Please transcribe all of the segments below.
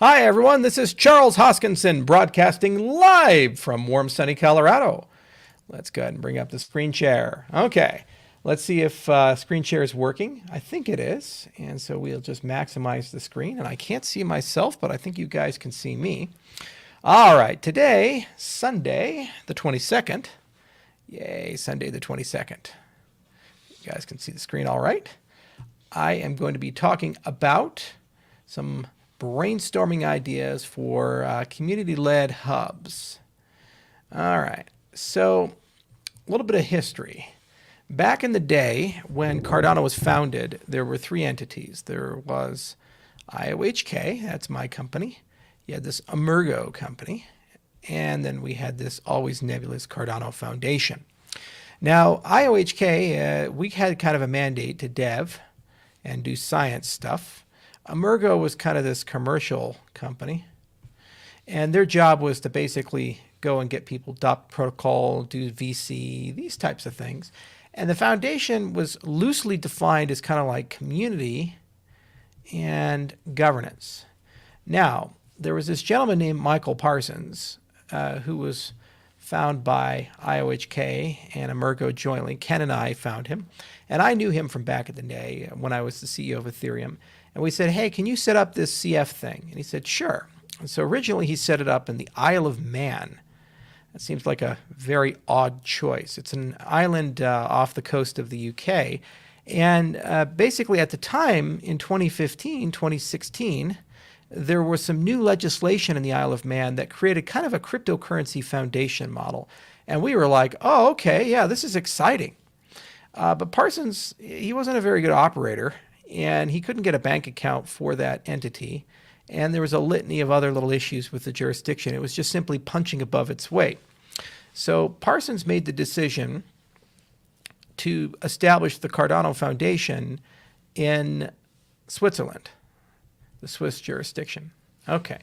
Hi, everyone. This is Charles Hoskinson broadcasting live from warm, sunny Colorado. Let's go ahead and bring up the screen share. Okay, let's see if screen share is working. I think it is. And so we'll just maximize the screen. And I can't see myself, but I think you guys can see me. All right, today, Sunday the 22nd. Yay, Sunday the 22nd. You guys can see the screen all right. I am going to be talking about some brainstorming ideas for community-led hubs. All right, so a little bit of history. Back in the day when Cardano was founded, there were three entities. There was IOHK, that's my company. You had this Emergo company, and then we had this always nebulous Cardano Foundation. Now, IOHK, we had kind of a mandate to dev and do science stuff. Emergo was kind of this commercial company, and their job was to basically go and get people adopt protocol, do VC, these types of things. And the foundation was loosely defined as kind of like community and governance. Now, there was this gentleman named Michael Parsons, who was found by IOHK and Emergo jointly. Ken and I found him, and I knew him from back in the day when I was the CEO of Ethereum. And we said, hey, can you set up this CF thing? And he said, sure. And so originally he set it up in the Isle of Man. That seems like a very odd choice. It's an island off the coast of the UK. And basically at the time, in 2015, 2016, there was some new legislation in the Isle of Man that created kind of a cryptocurrency foundation model. And we were like, oh, okay, yeah, this is exciting. But Parsons, he wasn't a very good operator, and he couldn't get a bank account for that entity. And there was a litany of other little issues with the jurisdiction. It was just simply punching above its weight. So Parsons made the decision to establish the Cardano Foundation in Switzerland, the Swiss jurisdiction. Okay.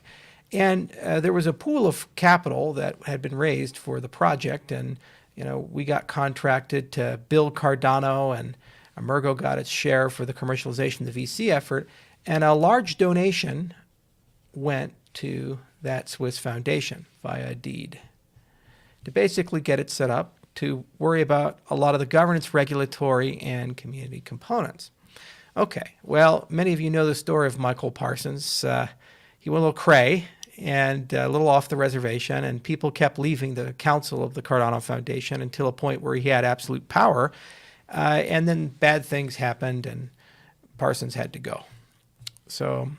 And there was a pool of capital that had been raised for the project, and we got contracted to build Cardano, and Emergo got its share for the commercialization of the VC effort, and a large donation went to that Swiss foundation via a deed to basically get it set up to worry about a lot of the governance, regulatory, and community components. Okay, well, many of you know the story of Michael Parsons. He went a little cray and a little off the reservation, and people kept leaving the council of the Cardano Foundation until a point where he had absolute power. And then bad things happened, and Parsons had to go. So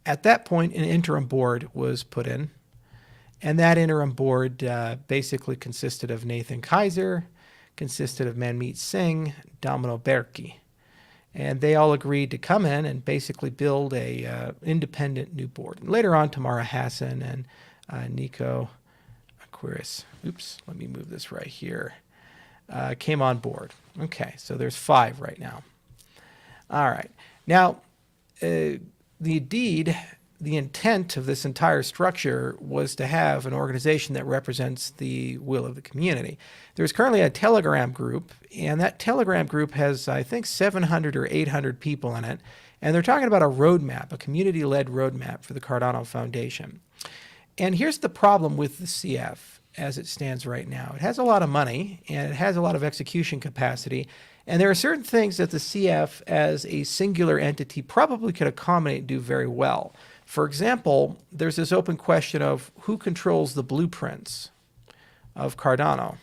at that point, an interim board was put in, and that interim board basically consisted of Nathan Kaiser, consisted of Manmeet Singh, Domino Berkey. And they all agreed to come in and basically build a independent new board. And later on, Tamara Hassan and Nico Aquiris, oops, let me move this right here, came on board. Okay, so there's 5 right now. All right. Now, the intent of this entire structure was to have an organization that represents the will of the community. There's currently a Telegram group, and that Telegram group has, I think, 700 or 800 people in it, and they're talking about a roadmap, a community-led roadmap for the Cardano Foundation. And here's the problem with the CF as it stands right now. It has a lot of money, and it has a lot of execution capacity, and there are certain things that the CF as a singular entity probably could accommodate and do very well. For example, there's this open question of who controls the blueprints of Cardano.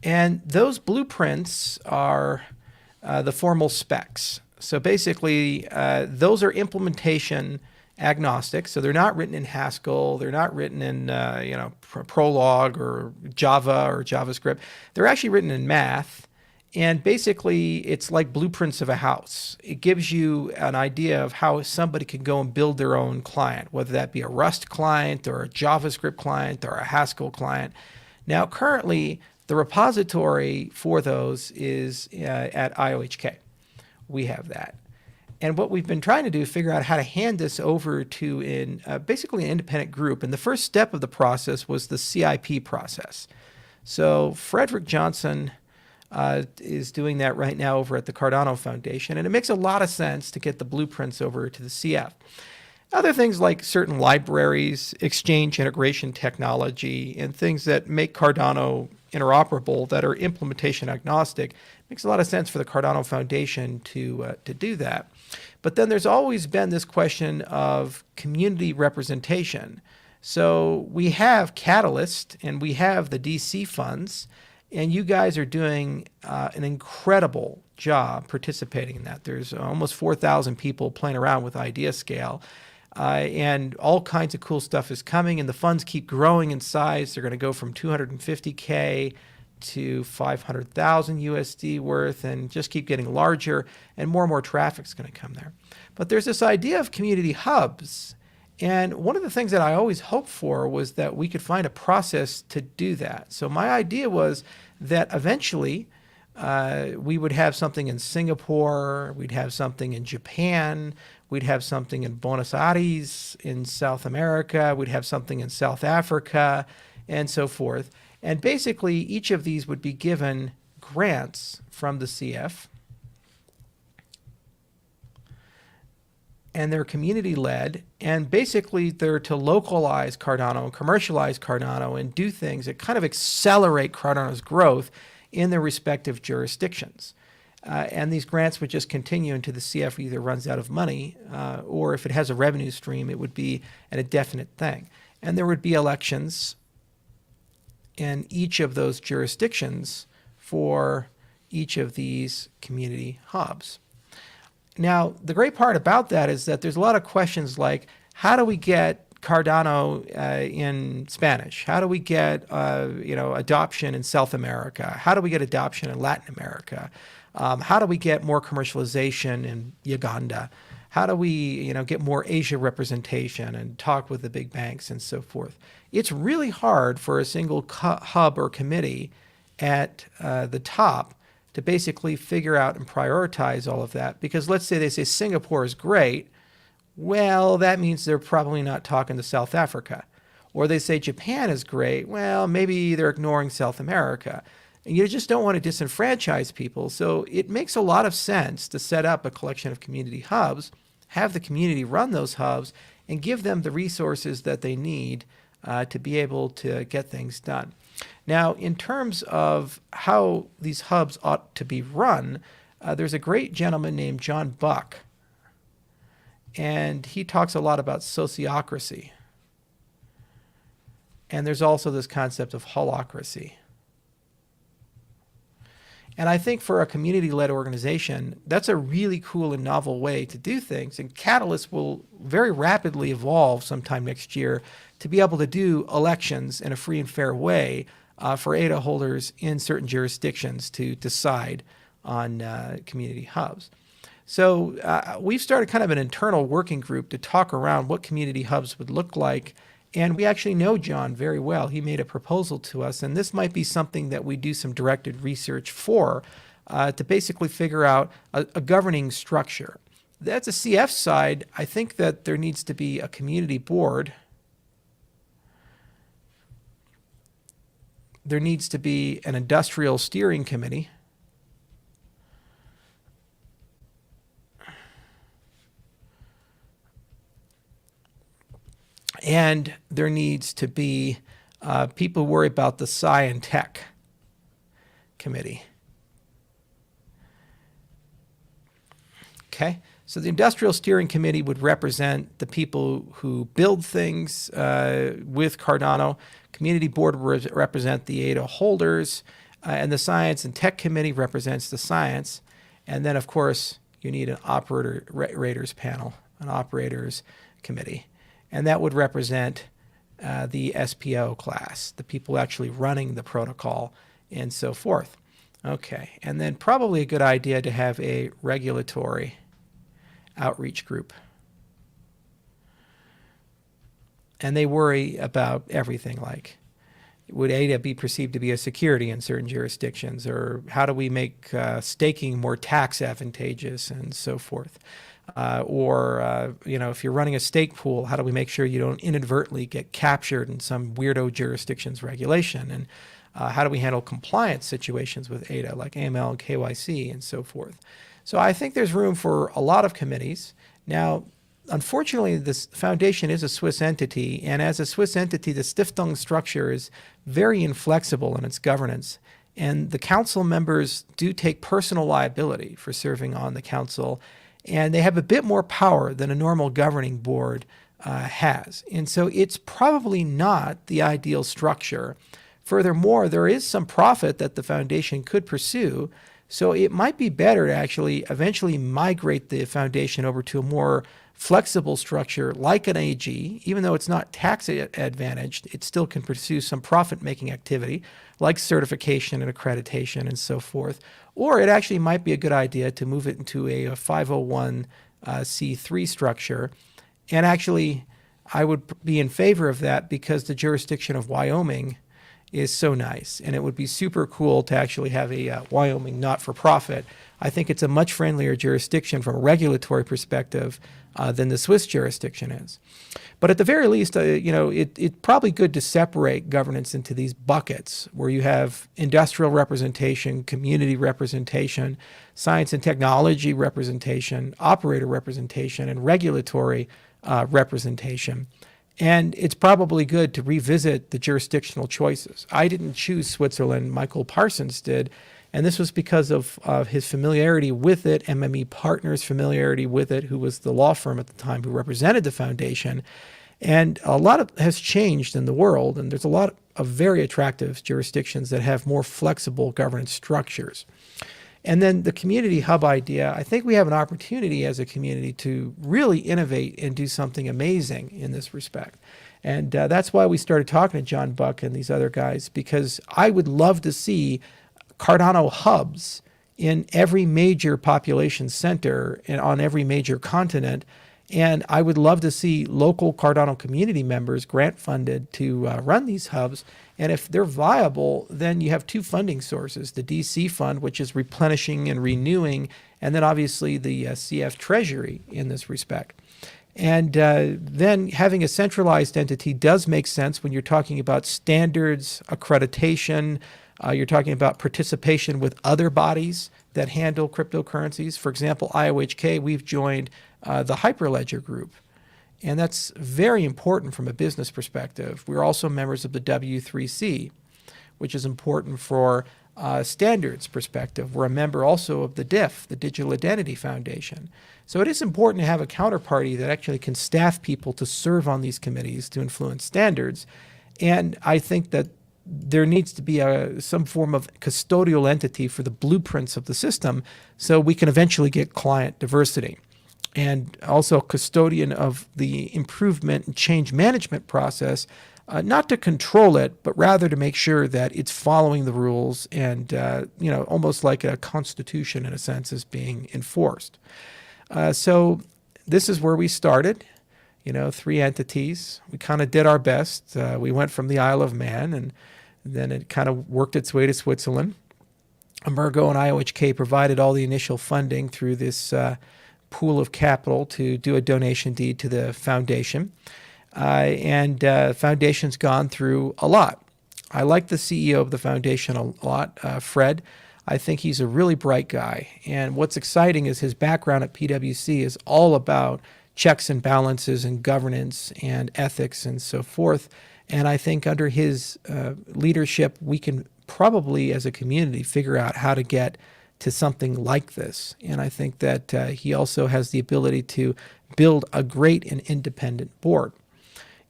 And those blueprints are the formal specs. So basically, those are implementation agnostic. So they're not written in Haskell. They're not written in Prolog or Java or JavaScript. They're actually written in math. And basically, it's like blueprints of a house. It gives you an idea of how somebody can go and build their own client, whether that be a Rust client or a JavaScript client or a Haskell client. Now, currently, the repository for those is at IOHK. We have that. And what we've been trying to do is figure out how to hand this over to basically an independent group. And the first step of the process was the CIP process. So Frederick Johnson is doing that right now over at the Cardano Foundation. And it makes a lot of sense to get the blueprints over to the CF. Other things like certain libraries, exchange integration technology, and things that make Cardano interoperable that are implementation agnostic, makes a lot of sense for the Cardano Foundation to do that. But then there's always been this question of community representation. So we have Catalyst and we have the DC funds, and you guys are doing an incredible job participating in that. There's almost 4,000 people playing around with IdeaScale. And all kinds of cool stuff is coming, and the funds keep growing in size. They're going to go from 250K to 500,000 USD worth and just keep getting larger, and more traffic is going to come there. But there's this idea of community hubs. And one of the things that I always hoped for was that we could find a process to do that. So my idea was that eventually we would have something in Singapore, we'd have something in Japan, we'd have something in Buenos Aires in South America, we'd have something in South Africa, and so forth. And basically, each of these would be given grants from the CF. And they're community-led, and basically they're to localize Cardano, commercialize Cardano, and do things that kind of accelerate Cardano's growth in their respective jurisdictions. And these grants would just continue until the CF either runs out of money, or if it has a revenue stream, it would be an indefinite thing. And there would be elections in each of those jurisdictions for each of these community hubs. Now, the great part about that is that there's a lot of questions like, how do we get Cardano in Spanish? How do we get adoption in South America? How do we get adoption in Latin America? How do we get more commercialization in Uganda? How do we get more Asia representation and talk with the big banks and so forth? It's really hard for a single hub or committee at the top to basically figure out and prioritize all of that. Because let's say they say Singapore is great. Well, that means they're probably not talking to South Africa. Or they say Japan is great. Well, maybe they're ignoring South America. And you just don't want to disenfranchise people. So it makes a lot of sense to set up a collection of community hubs, have the community run those hubs, and give them the resources that they need to be able to get things done. Now, in terms of how these hubs ought to be run, there's a great gentleman named John Buck, and he talks a lot about sociocracy. And there's also this concept of holocracy. And I think for a community-led organization, that's a really cool and novel way to do things. And Catalyst will very rapidly evolve sometime next year to be able to do elections in a free and fair way for ADA holders in certain jurisdictions to decide on community hubs. So we've started kind of an internal working group to talk around what community hubs would look like. And we actually know John very well. He made a proposal to us, and this might be something that we do some directed research for to basically figure out a governing structure. That's a CF side. I think that there needs to be a community board. There needs to be an industrial steering committee. And there needs to be people who worry about the Sci and Tech committee. Okay, so the Industrial Steering Committee would represent the people who build things with Cardano. Community Board would represent the ADA holders, and the Science and Tech Committee represents the science. And then, of course, you need an operators panel, an operators committee. And that would represent the SPO class, the people actually running the protocol and so forth. Okay, and then probably a good idea to have a regulatory outreach group. And they worry about everything like, would ADA be perceived to be a security in certain jurisdictions? Or how do we make staking more tax advantageous and so forth? If you're running a stake pool, how do we make sure you don't inadvertently get captured in some weirdo jurisdiction's regulation? How do we handle compliance situations with ADA, like AML and KYC and so forth? So I think there's room for a lot of committees. Now, unfortunately, this foundation is a Swiss entity, and as a Swiss entity, the Stiftung structure is very inflexible in its governance. And the council members do take personal liability for serving on the council, and they have a bit more power than a normal governing board has. And so it's probably not the ideal structure. Furthermore, there is some profit that the foundation could pursue, so it might be better to actually eventually migrate the foundation over to a more flexible structure like an AG. Even though it's not tax advantaged, it still can pursue some profit-making activity like certification and accreditation and so forth. Or it actually might be a good idea to move it into a 501c3 structure. And actually, I would be in favor of that because the jurisdiction of Wyoming is so nice, and it would be super cool to actually have a Wyoming not-for-profit. I think it's a much friendlier jurisdiction from a regulatory perspective than the Swiss jurisdiction is. But at the very least, it's probably good to separate governance into these buckets where you have industrial representation, community representation, science and technology representation, operator representation, and regulatory representation. And it's probably good to revisit the jurisdictional choices. I didn't choose Switzerland, Michael Parsons did, and this was because of his familiarity with it, MME Partners' familiarity with it, who was the law firm at the time who represented the foundation. And a lot has changed in the world, and there's a lot of very attractive jurisdictions that have more flexible governance structures. And then the community hub idea, I think we have an opportunity as a community to really innovate and do something amazing in this respect. And that's why we started talking to John Buck and these other guys, because I would love to see Cardano hubs in every major population center and on every major continent. And I would love to see local Cardano community members grant funded to run these hubs. And if they're viable, then you have two funding sources, the DC fund, which is replenishing and renewing, and then obviously the CF Treasury in this respect. And then having a centralized entity does make sense when you're talking about standards, accreditation, you're talking about participation with other bodies that handle cryptocurrencies. For example, IOHK, we've joined the Hyperledger group. And that's very important from a business perspective. We're also members of the W3C, which is important for standards perspective. We're a member also of the DIF, the Digital Identity Foundation. So it is important to have a counterparty that actually can staff people to serve on these committees to influence standards. And I think that there needs to be some form of custodial entity for the blueprints of the system so we can eventually get client diversity. And also a custodian of the improvement and change management process, not to control it, but rather to make sure that it's following the rules and, almost like a constitution in a sense is being enforced. So this is where we started, 3 entities. We kind of did our best. We went from the Isle of Man, and then it kind of worked its way to Switzerland. Emergo and IOHK provided all the initial funding through this pool of capital to do a donation deed to the foundation. Foundation's gone through a lot. I like the CEO of the foundation a lot, Fred. I think he's a really bright guy. And what's exciting is his background at PwC is all about checks and balances and governance and ethics and so forth. And I think under his leadership, we can probably, as a community, figure out how to get to something like this. And I think that he also has the ability to build a great and independent board.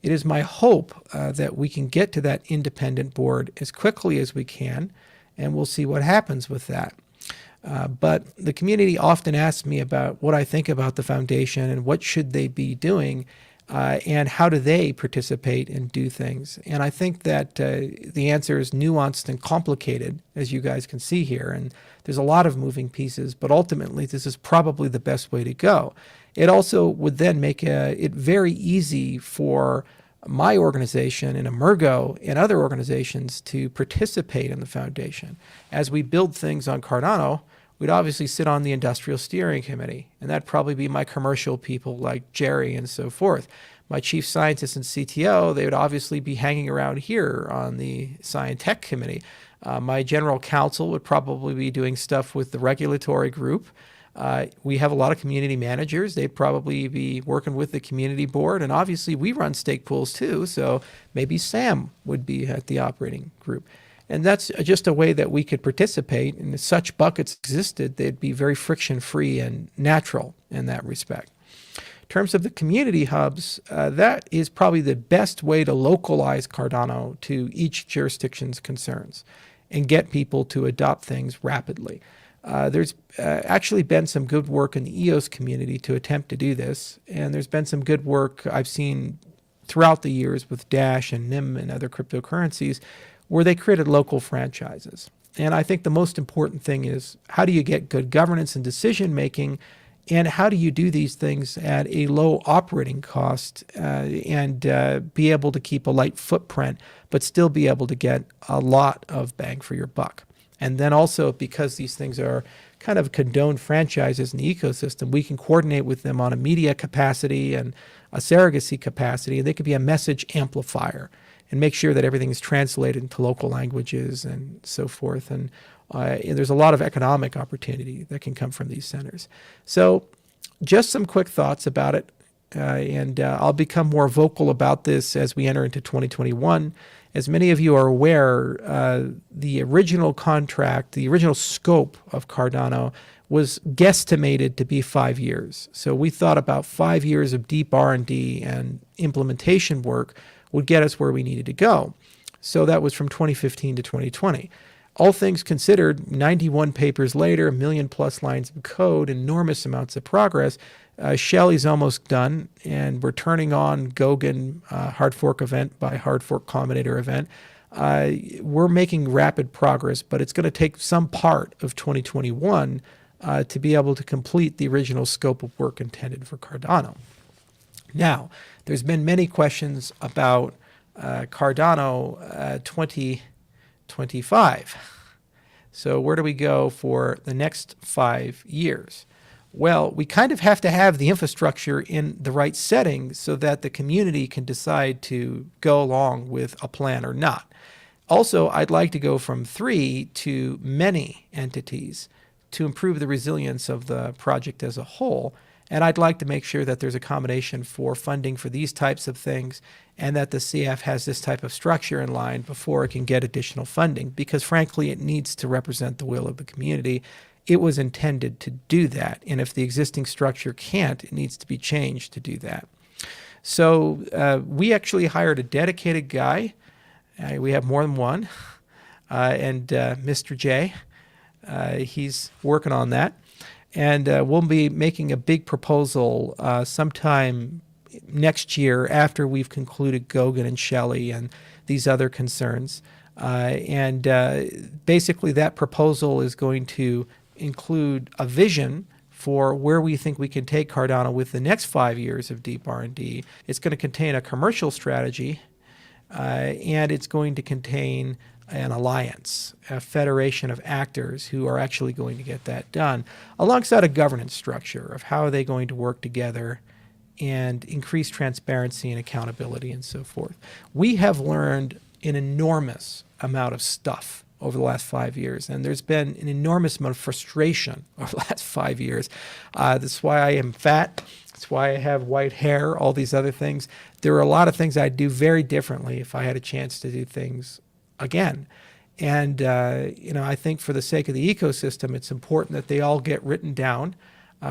It is my hope that we can get to that independent board as quickly as we can, and we'll see what happens with that. But the community often asks me about what I think about the foundation and what should they be doing, and how do they participate and do things. And I think that the answer is nuanced and complicated, as you guys can see here. And there's a lot of moving pieces, but ultimately this is probably the best way to go. It also would then make it very easy for my organization and Emergo and other organizations to participate in the foundation. As we build things on Cardano, we'd obviously sit on the industrial steering committee, and that'd probably be my commercial people like Jerry and so forth. my chief scientist and CTO, they would obviously be hanging around here on the Science Tech Committee. My general counsel would probably be doing stuff with the regulatory group. We have a lot of community managers. They'd probably be working with the community board. And obviously, we run stake pools too. So maybe Sam would be at the operating group. And that's just a way that we could participate. And if such buckets existed, they'd be very friction-free and natural in that respect. In terms of the community hubs, that is probably the best way to localize Cardano to each jurisdiction's concerns and get people to adopt things rapidly. There's actually been some good work in the EOS community to attempt to do this, and there's been some good work I've seen throughout the years with Dash and NIM and other cryptocurrencies where they created local franchises. And I think the most important thing is how do you get good governance and decision making, and how do you do these things at a low operating cost and be able to keep a light footprint, but still be able to get a lot of bang for your buck. And then also, because these things are kind of condoned franchises in the ecosystem, we can coordinate with them on a media capacity and a surrogacy capacity, and they could be a message amplifier and make sure that everything is translated into local languages and so forth. And there's a lot of economic opportunity that can come from these centers. So just some quick thoughts about it. And I'll become more vocal about this as we enter into 2021. As many of you are aware, the original contract, the original scope of Cardano was guesstimated to be 5 years. So we thought about 5 years of deep R&D and implementation work would get us where we needed to go. So that was from 2015 to 2020. All things considered, 91 papers later, 1 million plus lines of code, enormous amounts of progress. Shelley's almost done, and we're turning on Goguen hard fork event by hard fork combinator event. We're making rapid progress, but it's going to take some part of 2021 to be able to complete the original scope of work intended for Cardano. Now, there's been many questions about Cardano 2025. So where do we go for the next 5 years? Well, we kind of have to have the infrastructure in the right setting so that the community can decide to go along with a plan or not. Also, I'd like to go from 3 to many entities to improve the resilience of the project as a whole. And I'd like to make sure that there's accommodation for funding for these types of things and that the CF has this type of structure in line before it can get additional funding, because frankly, it needs to represent the will of the community. It was intended to do that. And if the existing structure can't, it needs to be changed to do that. So we actually hired a dedicated guy. We have more than one. And Mr. J, he's working on that. And we'll be making a big proposal sometime next year after we've concluded Goguen and Shelley and these other concerns. Basically that proposal is going to include a vision for where we think we can take Cardano with the next 5 years of deep R&D. It's going to contain a commercial strategy, and it's going to contain an alliance, a federation of actors who are actually going to get that done, alongside a governance structure of how are they going to work together and increase transparency and accountability and so forth. We have learned an enormous amount of stuff over the last 5 years, and there's been an enormous amount of frustration over the last 5 years. That's why I am fat. That's why I have white hair, all these other things. There are a lot of things I'd do very differently if I had a chance to do things again. And I think for the sake of the ecosystem, it's important that they all get written down.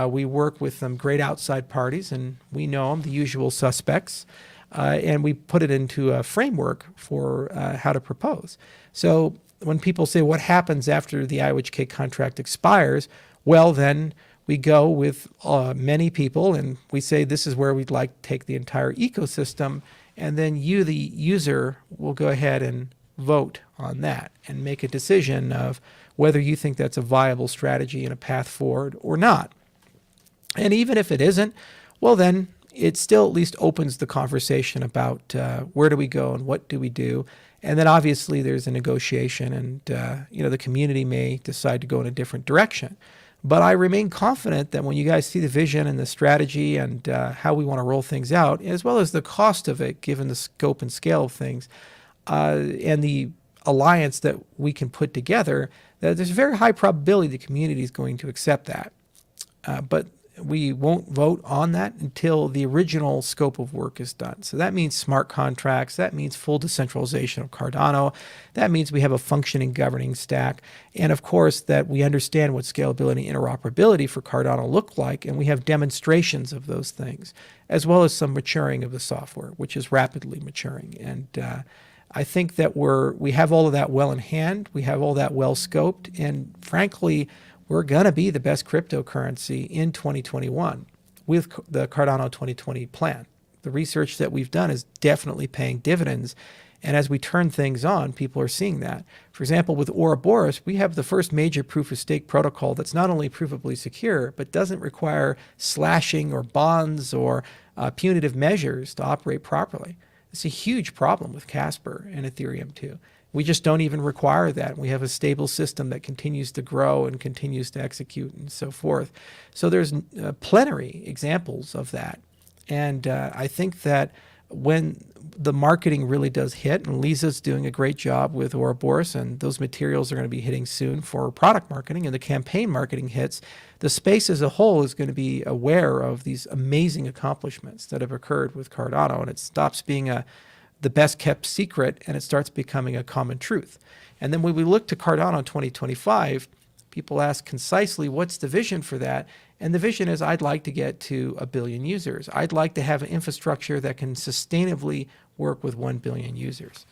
We work with some great outside parties, and we know them, the usual suspects, and we put it into a framework for how to propose. So when people say, what happens after the IOHK contract expires? Well, then we go with many people, and we say, this is where we'd like to take the entire ecosystem, and then you, the user, will go ahead and vote on that and make a decision of whether you think that's a viable strategy and a path forward or not. And even if it isn't, well, then it still at least opens the conversation about where do we go and what do we do. And then obviously there's a negotiation, and the community may decide to go in a different direction. But I remain confident that when you guys see the vision and the strategy and how we want to roll things out, as well as the cost of it, given the scope and scale of things, and the alliance that we can put together, that there's a very high probability the community is going to accept that. But we won't vote on that until the original scope of work is done. So that means smart contracts. That means full decentralization of Cardano. That means we have a functioning governing stack. And of course, that we understand what scalability and interoperability for Cardano look like. And we have demonstrations of those things, as well as some maturing of the software, which is rapidly maturing. And I think that we have all of that well in hand. We have all that well scoped. And frankly, we're going to be the best cryptocurrency in 2021 with the Cardano 2020 plan. The research that we've done is definitely paying dividends. And as we turn things on, people are seeing that. For example, with Ouroboros, we have the first major proof-of-stake protocol that's not only provably secure, but doesn't require slashing or bonds or punitive measures to operate properly. It's a huge problem with Casper and Ethereum too. We just don't even require that. We have a stable system that continues to grow and continues to execute and so forth. So there's plenary examples of that. And I think that when the marketing really does hit, and Lisa's doing a great job with Ouroboros, and those materials are going to be hitting soon for product marketing, and the campaign marketing hits, the space as a whole is going to be aware of these amazing accomplishments that have occurred with Cardano, and it stops being the best kept secret, and it starts becoming a common truth. And then when we look to Cardano 2025, people ask concisely, what's the vision for that? And the vision is, I'd like to get to 1 billion users. I'd like to have an infrastructure that can sustainably work with 1 billion users,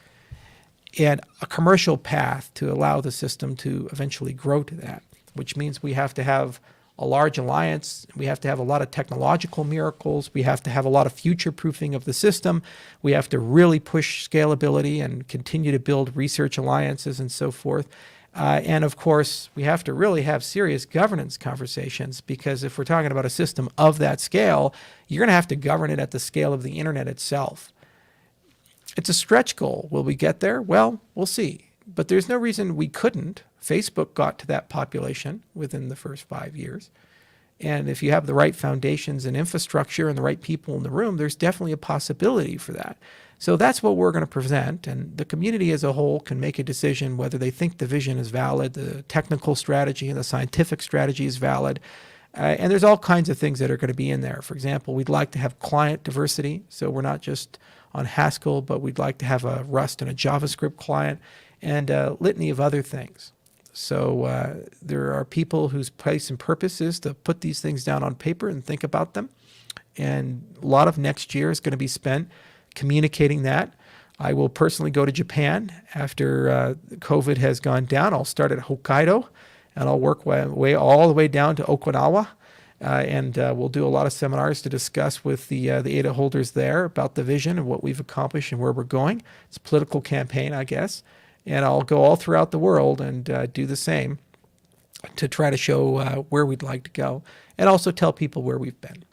and a commercial path to allow the system to eventually grow to that, which means we have to have a large alliance. We have to have a lot of technological miracles. We have to have a lot of future-proofing of the system. We have to really push scalability and continue to build research alliances and so forth. And of course, we have to really have serious governance conversations, because if we're talking about a system of that scale, you're going to have to govern it at the scale of the internet itself. It's a stretch goal. Will we get there? Well, we'll see. But there's no reason we couldn't. Facebook got to that population within the first 5 years. And if you have the right foundations and infrastructure and the right people in the room, there's definitely a possibility for that. So that's what we're going to present. And the community as a whole can make a decision whether they think the vision is valid, the technical strategy and the scientific strategy is valid. And there's all kinds of things that are going to be in there. For example, we'd like to have client diversity. So we're not just on Haskell, but we'd like to have a Rust and a JavaScript client, and a litany of other things. So there are people whose place and purpose is to put these things down on paper and think about them. And a lot of next year is going to be spent communicating that. I will personally go to Japan after COVID has gone down. I'll start at Hokkaido, and I'll work way all the way down to Okinawa. And we'll do a lot of seminars to discuss with the ADA holders there about the vision and what we've accomplished and where we're going. It's a political campaign, I guess. And I'll go all throughout the world and do the same to try to show where we'd like to go, and also tell people where we've been.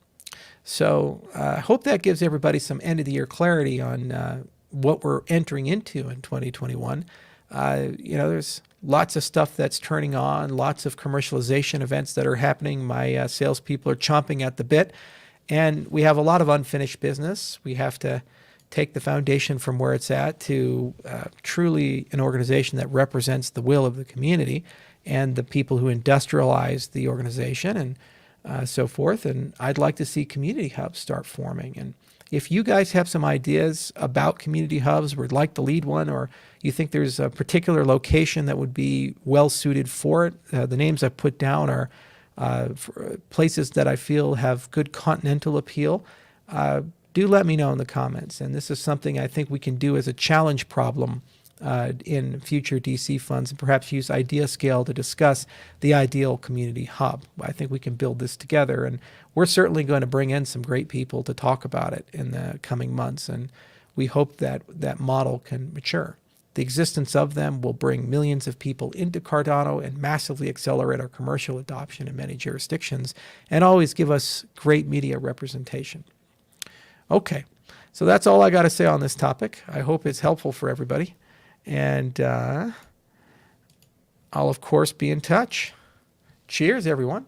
So I hope that gives everybody some end-of-the-year clarity on what we're entering into in 2021. There's lots of stuff that's turning on, lots of commercialization events that are happening. My salespeople are chomping at the bit, and we have a lot of unfinished business. We have to take the foundation from where it's at to truly an organization that represents the will of the community and the people who industrialize the organization and so forth. And I'd like to see community hubs start forming. And if you guys have some ideas about community hubs, would like to lead one, or you think there's a particular location that would be well suited for it, the names I've put down are places that I feel have good continental appeal. Do let me know in the comments. And this is something I think we can do as a challenge problem in future DC funds, and perhaps use IdeaScale to discuss the ideal community hub. I think we can build this together, and we're certainly going to bring in some great people to talk about it in the coming months, and we hope that that model can mature. The existence of them will bring millions of people into Cardano and massively accelerate our commercial adoption in many jurisdictions, and always give us great media representation. Okay, so that's all I got to say on this topic. I hope it's helpful for everybody. And I'll, of course, be in touch. Cheers, everyone.